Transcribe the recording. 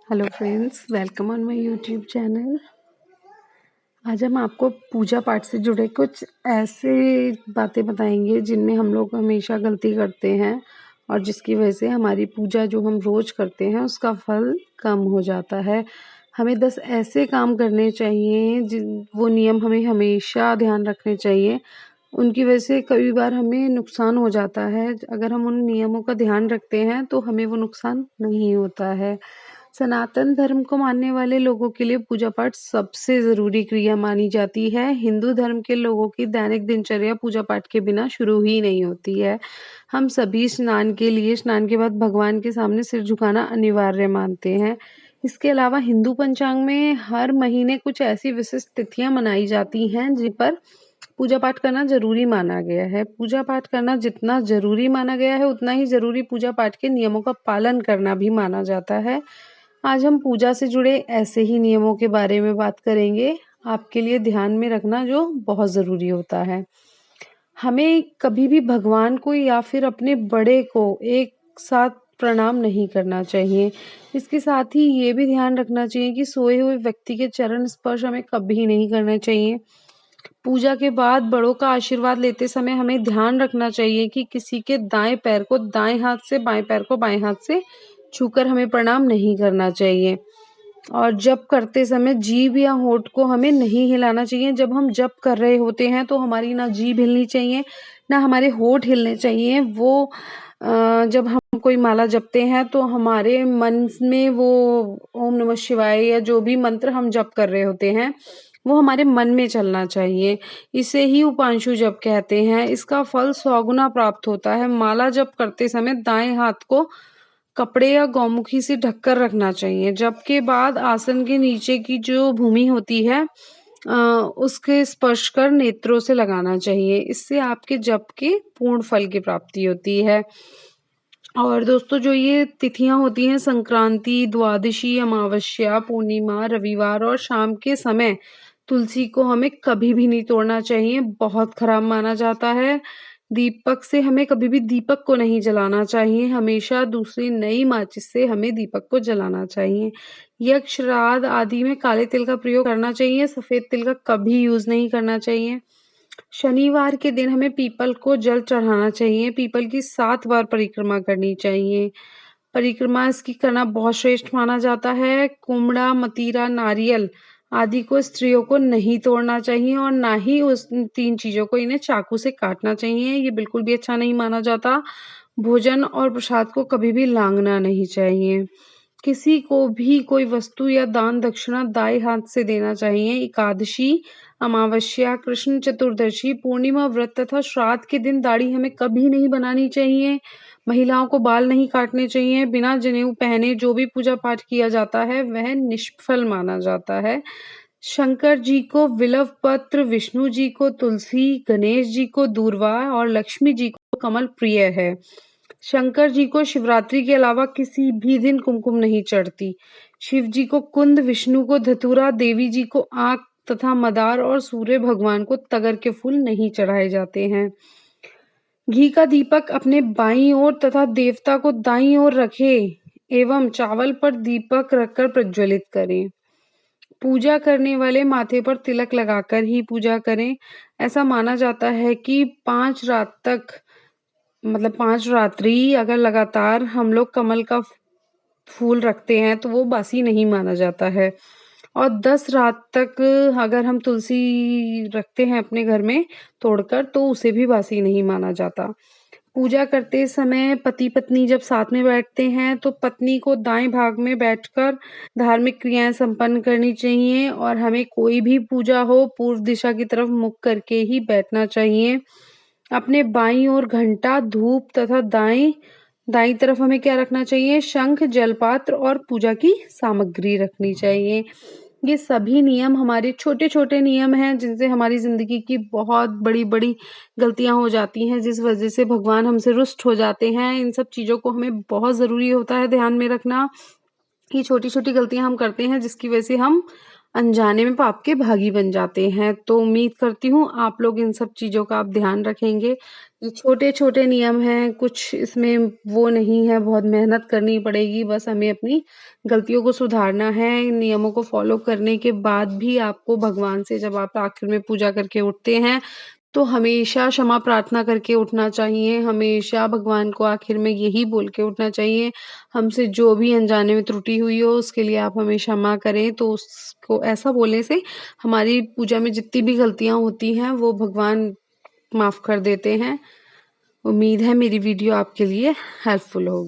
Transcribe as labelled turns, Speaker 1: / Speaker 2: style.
Speaker 1: Hello friends, welcome on my YouTube channel. आज हम आपको पूजा पाठ से जुड़े कुछ ऐसे बातें बताएंगे जिनमें हम लोग हमेशा गलती करते हैं और जिसकी वजह से हमारी पूजा जो हम रोज़ करते हैं उसका फल कम हो जाता है। हमें 10 ऐसे काम करने चाहिए जिन वो नियम हमें हमेशा ध्यान रखने चाहिए। उनकी वजह से कई बार हमें नुकसान हो जाता है। अगर हम उन नियमों का ध्यान रखते हैं तो हमें वो नुकसान नहीं होता है। सनातन धर्म को मानने वाले लोगों के लिए पूजा पाठ सबसे ज़रूरी क्रिया मानी जाती है। हिंदू धर्म के लोगों की दैनिक दिनचर्या पूजा पाठ के बिना शुरू ही नहीं होती है। हम सभी स्नान के बाद भगवान के सामने सिर झुकाना अनिवार्य मानते हैं। इसके अलावा हिंदू पंचांग में हर महीने कुछ ऐसी विशिष्ट तिथियां मनाई जाती हैं जिन पर पूजा पाठ करना ज़रूरी माना गया है। पूजा पाठ करना जितना ज़रूरी माना गया है उतना ही ज़रूरी पूजा पाठ के नियमों का पालन करना भी माना जाता है। आज हम पूजा से जुड़े ऐसे ही नियमों के बारे में बात करेंगे, आपके लिए ध्यान में रखना जो बहुत ज़रूरी होता है। हमें कभी भी भगवान को या फिर अपने बड़े को एक साथ प्रणाम नहीं करना चाहिए। इसके साथ ही ये भी ध्यान रखना चाहिए कि सोए हुए व्यक्ति के चरण स्पर्श हमें कभी नहीं करना चाहिए। पूजा के बाद बड़ों का आशीर्वाद लेते समय हमें ध्यान रखना चाहिए कि किसी के दाएं पैर को दाएं हाथ से, बाएं पैर को बाएं हाथ से छूकर हमें प्रणाम नहीं करना चाहिए। और जप करते समय जीभ या होंठ को हमें नहीं हिलाना चाहिए। जब हम जप कर रहे होते हैं तो हमारी ना जीभ हिलनी चाहिए, ना हमारे होंठ हिलने चाहिए। जब हम कोई माला जपते हैं तो हमारे मन में वो ओम नमः शिवाय या जो भी मंत्र हम जप कर रहे होते हैं वो हमारे मन में चलना चाहिए। इसे ही उपांशु जप कहते हैं। इसका फल 100 गुना प्राप्त होता है। माला जप करते समय दाएं हाथ को कपड़े या गौमुखी से ढककर रखना चाहिए। जप के बाद आसन के नीचे की जो भूमि होती है उसके स्पर्श कर नेत्रों से लगाना चाहिए। इससे आपके जप के पूर्ण फल की प्राप्ति होती है। और दोस्तों, जो ये तिथियां होती हैं, संक्रांति, द्वादशी, अमावस्या, पूर्णिमा, रविवार और शाम के समय तुलसी को हमें कभी भी नहीं तोड़ना चाहिए, बहुत खराब माना जाता है। दीपक से हमें कभी भी दीपक को नहीं जलाना चाहिए। हमेशा दूसरी नई माचिस से हमें दीपक को जलाना चाहिए। यज्ञ, श्राद्ध आदि में काले तिल का प्रयोग करना चाहिए। सफेद तिल का कभी यूज नहीं करना चाहिए। शनिवार के दिन हमें पीपल को जल चढ़ाना चाहिए। पीपल की 7 बार परिक्रमा करनी चाहिए। परिक्रमा इसकी करना बहुत श्रेष्ठ माना जाता है। कुमड़ा, मतीरा, नारियल आदि को स्त्रियों को नहीं तोड़ना चाहिए और ना ही उस 3 चीजों को इन्हें चाकू से काटना चाहिए। ये बिल्कुल भी अच्छा नहीं माना जाता। भोजन और प्रसाद को कभी भी लांघना नहीं चाहिए। किसी को भी कोई वस्तु या दान दक्षिणा दाएं हाथ से देना चाहिए। एकादशी, अमावस्या, कृष्ण चतुर्दशी, पूर्णिमा व्रत तथा श्राद्ध के दिन दाढ़ी हमें कभी नहीं बनानी चाहिए। महिलाओं को बाल नहीं काटने चाहिए। बिना जनेऊ पहने जो भी पूजा पाठ किया जाता है वह निष्फल माना जाता है। शंकर जी को विल्व पत्र, विष्णु जी को तुलसी, गणेश जी को दूर्वा और लक्ष्मी जी को कमल प्रिय है। शंकर जी को शिवरात्रि के अलावा किसी भी दिन कुमकुम नहीं चढ़ती। शिव जी को कुंद, विष्णु को धतूरा, देवी जी को आंख तथा मदार और सूर्य भगवान को तगर के फूल नहीं चढ़ाए जाते हैं। घी का दीपक अपने बाईं ओर तथा देवता को दाईं ओर रखें एवं चावल पर दीपक रखकर प्रज्वलित करें। पूजा करने वाले माथे पर तिलक लगाकर ही पूजा करें। ऐसा माना जाता है कि 5 रात तक, मतलब 5 रात्रि अगर लगातार हम लोग कमल का फूल रखते हैं तो वो बासी नहीं माना जाता है। और 10 रात तक अगर हम तुलसी रखते हैं अपने घर में तोड़कर तो उसे भी बासी नहीं माना जाता। पूजा करते समय पति पत्नी जब साथ में बैठते हैं तो पत्नी को दाएं भाग में बैठकर धार्मिक क्रियाएं संपन्न करनी चाहिए और हमें कोई भी पूजा हो पूर्व दिशा की तरफ मुख करके ही बैठना चाहिए। अपने बाईं ओर घंटा, धूप तथा दाईं तरफ हमें क्या रखना चाहिए? शंख, जलपात्र और पूजा की सामग्री रखनी चाहिए। ये सभी नियम हमारे छोटे-छोटे नियम हैं जिनसे हमारी ज़िंदगी की बहुत बड़ी-बड़ी गलतियाँ हो जाती हैं, जिस वज़ह से भगवान हमसे रुष्ट हो जाते हैं। इन सब चीज़ों को हमें बहुत ज़रूरी होता है ध्यान में रखना। ये छोटी-छोटी गलतियाँ हम करते हैं जिसकी वज़ह से हम अनजाने में पाप के भागी बन जाते हैं। तो उम्मीद करती हूँ आप लोग इन सब चीज़ों का आप ध्यान रखेंगे। ये छोटे-छोटे नियम हैं, कुछ इसमें वो नहीं है, बहुत मेहनत करनी पड़ेगी, बस हमें अपनी गलतियों को सुधारना है। इन नियमों को फ़ॉलो करने के बाद भी आपको भगवान से जब आप आखिर में पूजा करके उठते हैं, तो हमेशा क्षमा प्रार्थना करके उठना चाहिए, हमेशा भगवान को आखिर में यही बोल के उठना चाहिए, हमसे जो भी अनजाने में त्रुटि हुई हो उसके लिए आप हमें क्षमा करें। तो उसको ऐसा बोलने से हमारी पूजा में जितनी भी गलतियाँ होती हैं वो भगवान माफ़ कर देते हैं। उम्मीद है मेरी वीडियो आपके लिए हेल्पफुल होगी।